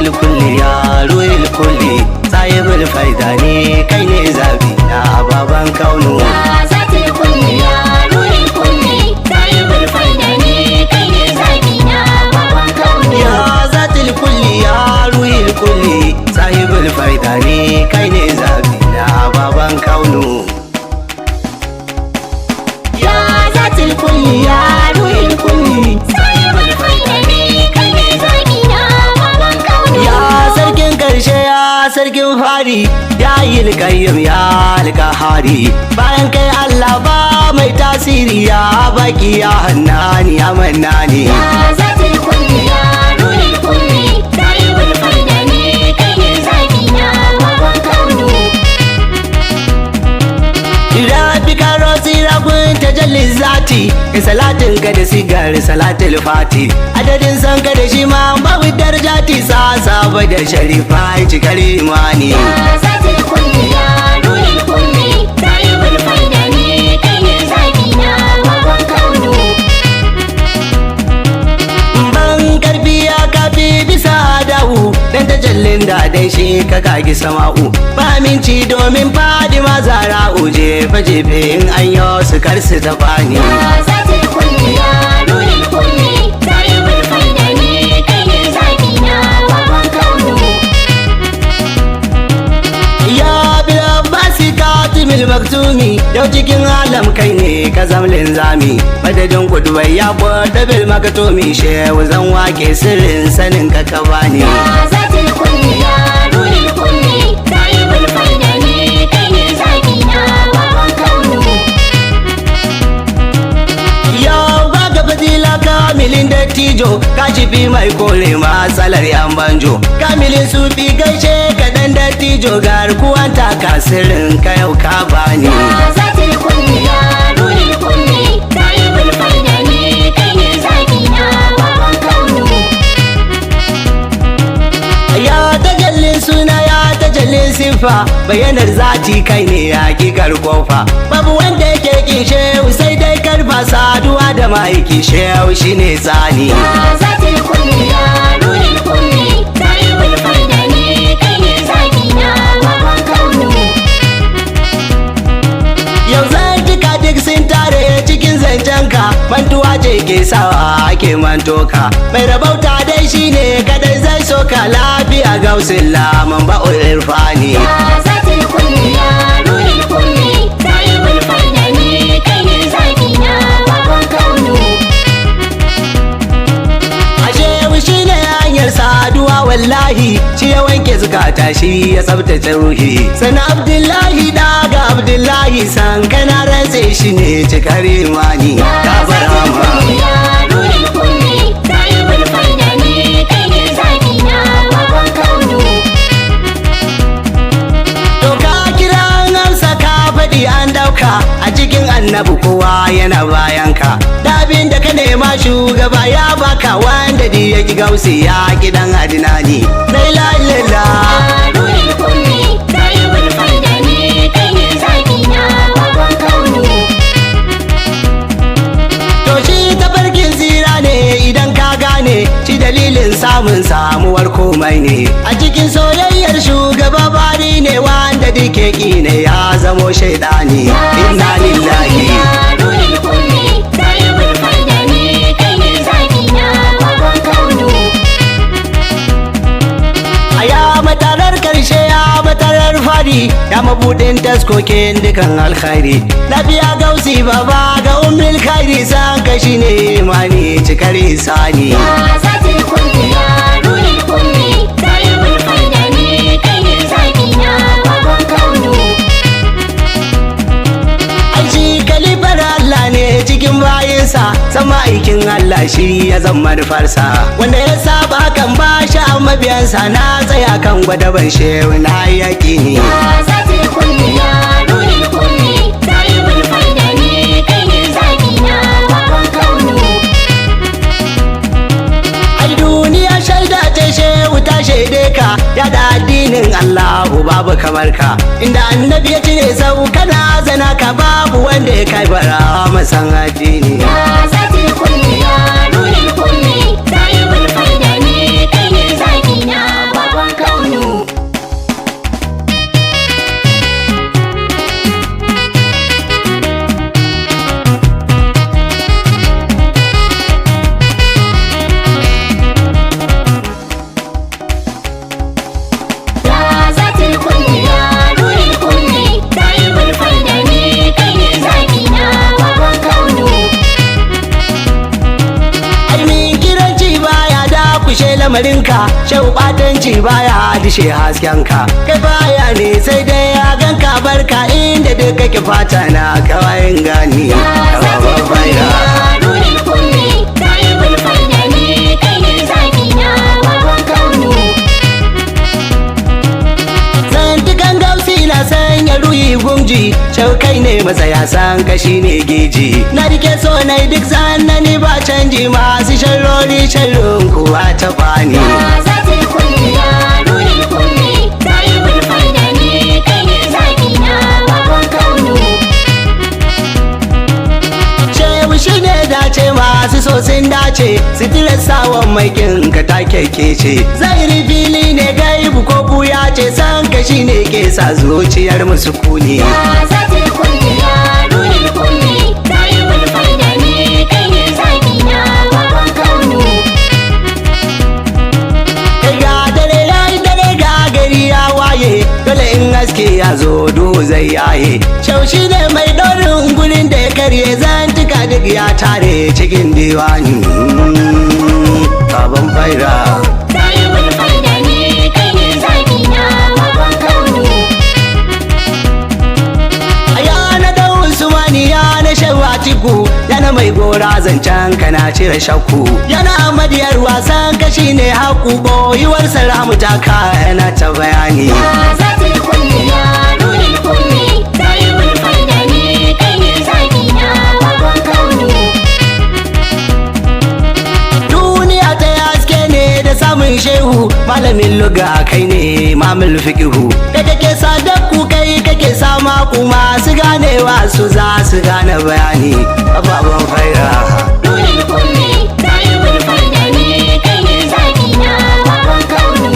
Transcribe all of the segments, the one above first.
zatil kulli ya ruhil kulli sahibul faida ne kai ne zabi na baban kaunu. Ya zatil kulli ya ruhil kulli sahibul faida ne kai ne zabi na baban kaunu. Ya zatil kulli ya ruhil kulli sahibul faida ne kai ne zabi na baban kaunu. Ya zatil kulli ya ruhil kulli sahibul faida ne kai ne zabi na baban kaunu. Ya sarkin karshe ya sarkin fari ya yi alƙayyum ya alƙahari bayan kai Allah ba mai tasiri ya baki ya hannani ya mannani. Ya zatil kulli ya ruhil kulli sahibul faida ne kai ne zabi na baban kaunu. Rabi karo sirakun tajallin zati in salatin ka da sigar salatul fati adadin san ka da shi ma babu darjati sa saba da sharifa cikar imani. Ya zatil kulli ya ruhil kulli sahibul faida ne kai ne zabi na baban kaunu. Ban karfi ya kafi bisa dahu dan tajallin da dai shi ka kagi sama'u ba minci domin fadima zara'u jefe jefe in an yi su karsu ta fani. Ya zatil kulli ya ruhil kulli sahibul faida ne kai ne zabi na baban kaunu. Ya bil abbasi katimil maktumi yau cikin alam kai ne ka zamlin zami madadin kudubai ya kwada bil maktumi shehu zan wake sirrin sanin ka ka bani. Ya zatil kulli ya ruhil kulli sahibul faida ne kai ne zabi na baban kaunu. Yau ga fadila kamilin dattijo ka fi mai kore matsalar yan banjo kamilin sufi gaishe ka dan dattijo garkuwan taka sirrin ka yau ka bani. Ya zatil kulli ya ruhil kulli sahibul faida ne kai ne zabi na baban kaunu. Ya tajallin suna ya tajallin sifa bayanar zati kai ne hakikar kofa babu wanda yake kin shehu sai dai karfa saduwa da ma'aiki shehu shine tsani. Ya zatil kulli ya ruhil kulli sahibul faida ne kai ne zabi na baban kaunu. Yau zartuka duk sun tare cikin zancenka mantuwa ce ke sawa ake mantoka mai rabauta dai shine kadai zai soka lafiya gausin laman ba'ul irfani. Ya zatil kulli ya ruhil kulli sahibul faida ne kai ne zabi na baban kaunu. Ashe shine hanyar saduwa wallahi shi ya wanke zukata shi ya tsabtace ruhi sana Abdullahi daga Abdullahi san kana rantse shi ne cikar imani. Ya Ta zatil barama kulli ya ruhil kulli sahibul faida ne kai ne zabi na baban kaunu. to ka kira an amsa ka faɗi an dauka a cikin annabi kowa yana bayanka dabin da ka nema shugaba ya baka wanda di ya ki gausi ya gidan adinani. La ilaha illallah. Ya ruhil kulli sahibul faida ne kai ne zabi na baban kaunu. To shi tafarkin tsira ne idan ka gane shi dalilin samun samuwar komai ne a cikin soyayyar shugaba bari ne wanda dike ki ne ya zamo shaidani. Inna lillahi. Ya ruhil kulli sahibul faida ne kai ne zabi na baban kaunu. A ya matarar karshe ya matarar fari ya mabudin taskokin dukan alkhairi lafiya gausi baba ga ummul khairi san ka shine imani cikar isani. Ya zatil kulli ya ruhil kulli sahibul faida ne kai ne zabi na baban kaunu. Ai shi kalifar Allah ne cikin bayinsa sama aikin Allah shi ya zama nufarsa wanda ya saba kan ba shi a mabiyansa na tsaya kan gwadaban shehu na yaƙini. Ya zatil kulli ya ruhil kulli sahibul faida ne kai ne zabi na baban kaunu. Ai duniya shaida ce shehu ta shaide ka ya da addinin Allahu babu kamar ka inda annabi ya cire sau kana zana ka babu wanda ya kai bara masan addini. Ya zatil kulli ya ruhil kulli sahibul faida ne kai ne zabi na baban lamarinka shehu batanci baya dishe haskenka kai baya ne sai dai ya ganka barka inda duk kake fata na kawayin gani kawaban faida Ruhin kulli sahibul faida ne kai ne zaɓi na babban kaunu. zantukan gausi na sanya ruhi gunji shaukai ne matsaya san kashi ne geji na rike so na duk zanani ba canji masu sharrori sharrin kuwa ta bani Zatil kulli ya ruhin kulli sahibul faida ne kai ne zaɓi na babban kaunu. shehu shi ne dace masu so sun dace su tilastawa mai kinka ta keke zahiri fili ne gaibu ko buya ce san kashi ne ke sa zuciyar musu kuni Zatil kulli ya ruhin kulli sahibul faida ne kai ne zaɓi na babban kaunu. ga dare yayi dare ga gari ya waye dole in haske ya zo duhu zai yaye shaushi ne mai ɗaurin gurin da ya karye zantuka duk ya tare cikin diwani baban faira Sahibul faida ne kai ne zaɓi na babban kaunu. yana da usmani yana shawatiku yana mai gora zancen kana cire shakku yana madiyar wasan kashi ne haku boyuwar salamu ta yana ta bayani Zatil kulli ya ruhin kulli sahibul faida ne kai ne zaɓi na babban kaunu. duniya ta haske ne da samun shehu malamin luga kai ne mamul fikihu da kake sadaku kai kake sama kuma su ganewa su za su gane bayani ababen faira Ruhin kulli sahibul faida ne kai ne zaɓi na babban kaunu.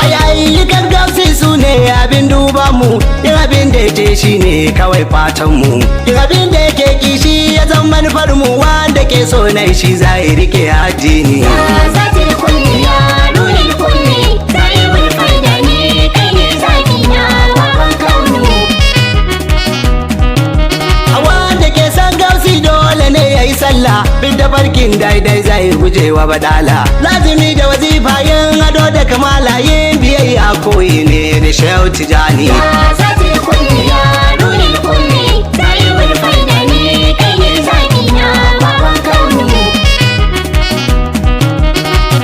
a yayin gausi su ne abin duba mu yin abin da yake shi ne kawai fatan mu yin abin da yake kishi ya zama manufar mu wanda ke so na shi zai rike addini Zatil kulli ya ruhin kulli sahibul faida ne kai ne zaɓi na babban kaunu. a wanda ke san gausi dole ne ya yi sallah bin da barkin daidai zai guje wa badala lazimi da wazifa yin ado da kamala yin biyayya koyi ne da shehu tijani Zatil kulli ya ruhin kulli sahibul faida ne kai ne zaɓi na babban kaunu.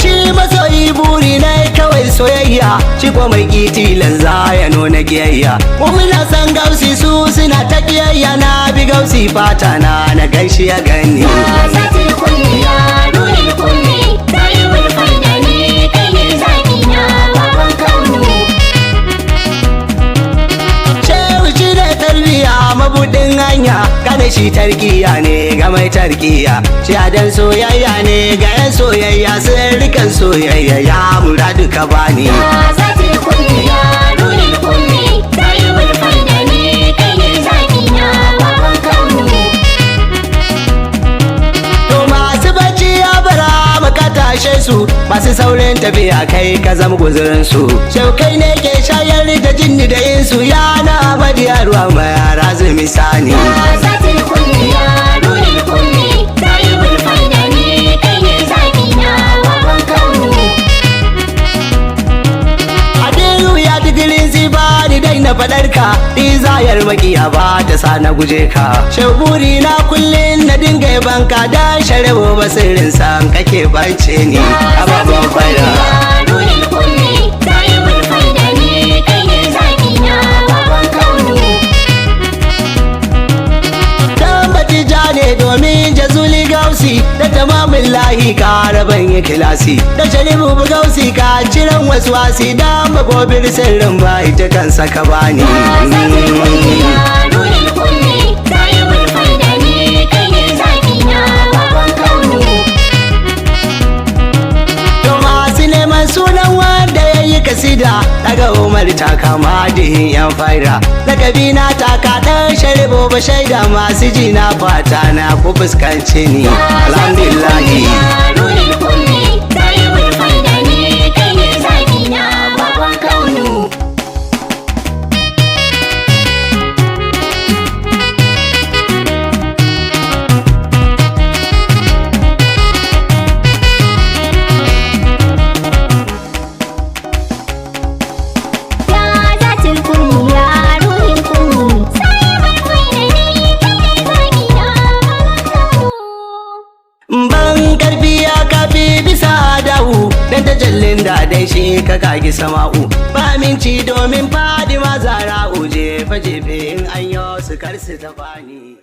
shi masoyi buri na kawai soyayya shi ko mai kitilan za ya nuna giyayya muna san gausi su suna ta kiyayya na bi gausi fata na gaishe ya gani Zatil kulli ya ruhin kulli sahibul faida ne kai ne zaɓi na babban kaunu. shehu shi ne tarbiya mabudin hanya kada shi tarkiya ne ga mai tarkiya shi adan soyayya ne ga yan soyayya sirrikan soyayya ya muradu ka bani Zatil kulli ya ruhin kulli sahibul faida ne kai ne zaɓi na babban kaunu. to masu bacci ya bara maka tashe su masu saurin tafiya kai ka zama guzurin su shaukai ne ke shayar da jinni da insu ya na madiyarwa mai razumi sani Zatil kulli ya ruhin kulli sahibul faida ne kai ne zaɓi na babban kaunu. Adiru ya digirin zibari dai na fadar ka Dizayar makiya ba ta sa na guje ka Shaburi na kullum na dinga banka da sharewa basirin san kake bance ni ababen faida Ruhin kulli sahibul faida ne kai ne zaɓi na babban kaunu. Tambati ja ne domin jazuli gausi da tamamin lahi karaban ya kilasi da sharibu bu gausi ka ciran wasu wasi da magobir sirrin ba ita kan saka bani Zatil kulli ya ruhin kulli sahibul faida ne kai ne zaɓi na babban kaunu. To masu neman sunan wanda ya yi kasida daga umar ta kama dihin yan faira daga bina ta kaɗan sharibo ba shaida masu ji na fata na ku fuskanci ni alhamdulillahi Ruhin kulli sahibul faida ne kai ne zaɓi na babban kaunu. makafi bisa dahu dan tajallin da dan shi ka kagi sama'u ba minci domin Fadima Zara'u jefe jefe in an yi su kar su taɓa ni.